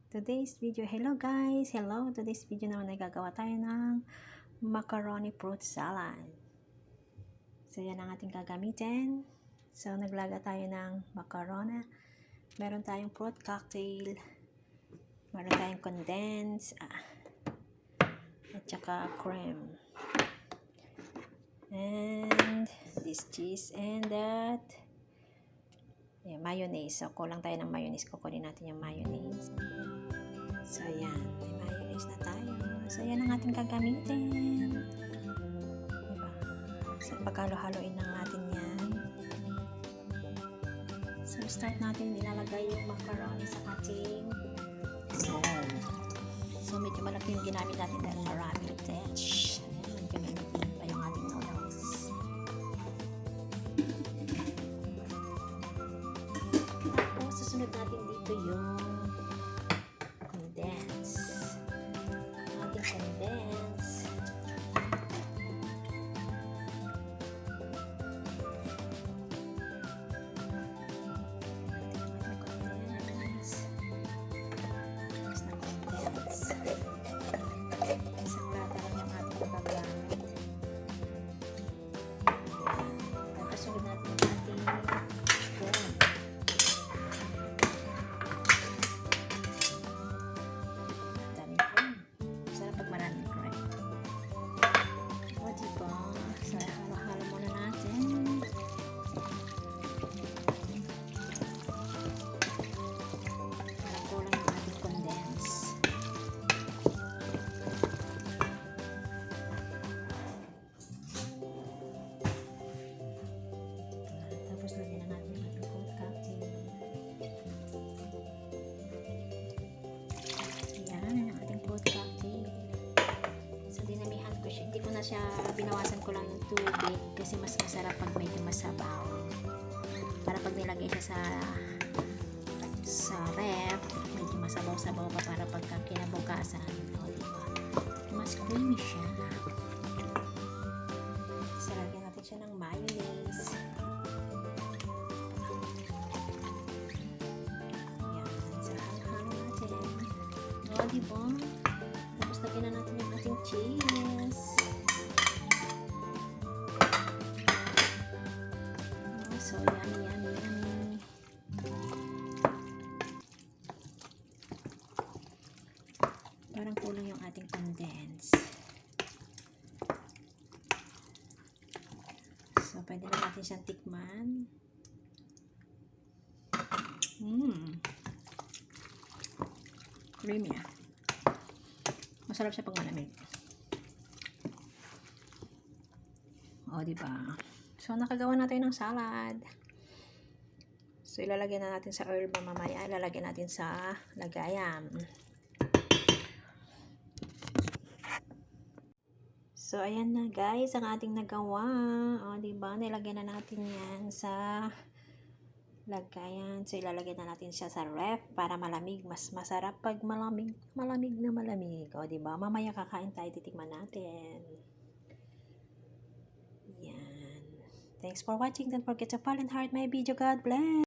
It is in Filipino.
Today's video, hello guys! Hello! Today's video naman ay gagawa tayo ng macaroni fruit salad. So yan ang ating gagamitin. So naglaga tayo ng macaroni. Meron tayong fruit cocktail. Meron tayong condensed. At saka cream. And this cheese and that. Yeah, mayonnaise. So kulang tayo ng mayonnaise. Kukunin natin yung mayonnaise. So, ayan. May mayonnaise na tayo. So, ayan ang ating gagamitin. Diba? So, pagkalo-haloin lang natin yan. So, start natin. Nilalagay yung macaroni sa ating bowl. So, medyo malaki yung ginamit natin dahil marami. Ayan. Gamitin pa yung ating noodles. Tapos, susunod natin dito yung condense. Isang lata lang yung ating magagamit. Tapos sunod natin yung ating corn. Daming corn. Sarap pag maraming corn. O diba? So, halo-halo muna natin. Parang kulang yung ating condense. Tapos lagyan na natin yung ating fruit cocktail. Yan ang ating fruit cocktail. So, dinamihan ko siya. Hindi ko na siya, binawasan ko lang yung tubig kasi mas masarap pag medyo masabaw. Para pag nilagay siya sa ref, medyo masabaw-sabaw pa para pagka kinabukasan. O, diba? Mas creamy siya. So, lagyan natin siya ng mayonnaise. Yan. So, halo-halo natin. O, diba? Tapos lagyan na natin yung ating cheese. So, yummy, yummy, yummy. Parang kulang yung ating condense. So, pwede na natin siyang tikman. Creamy. Masarap siya pag malamig. O, diba? So, nakagawa na tayo ng salad. So, ilalagay na natin sa herb mamaya. Ilalagay natin sa lagayan. So, ayan na guys, ang ating nagawa. O, diba? Nilagay na natin yan sa lagayan. So, ilalagay na natin siya sa ref para malamig. Mas masarap pag malamig. Malamig na malamig. O, diba? Mamaya kakain tayo. Titikman natin. Yan. Thanks for watching. Don't forget to follow and heart my video. God bless.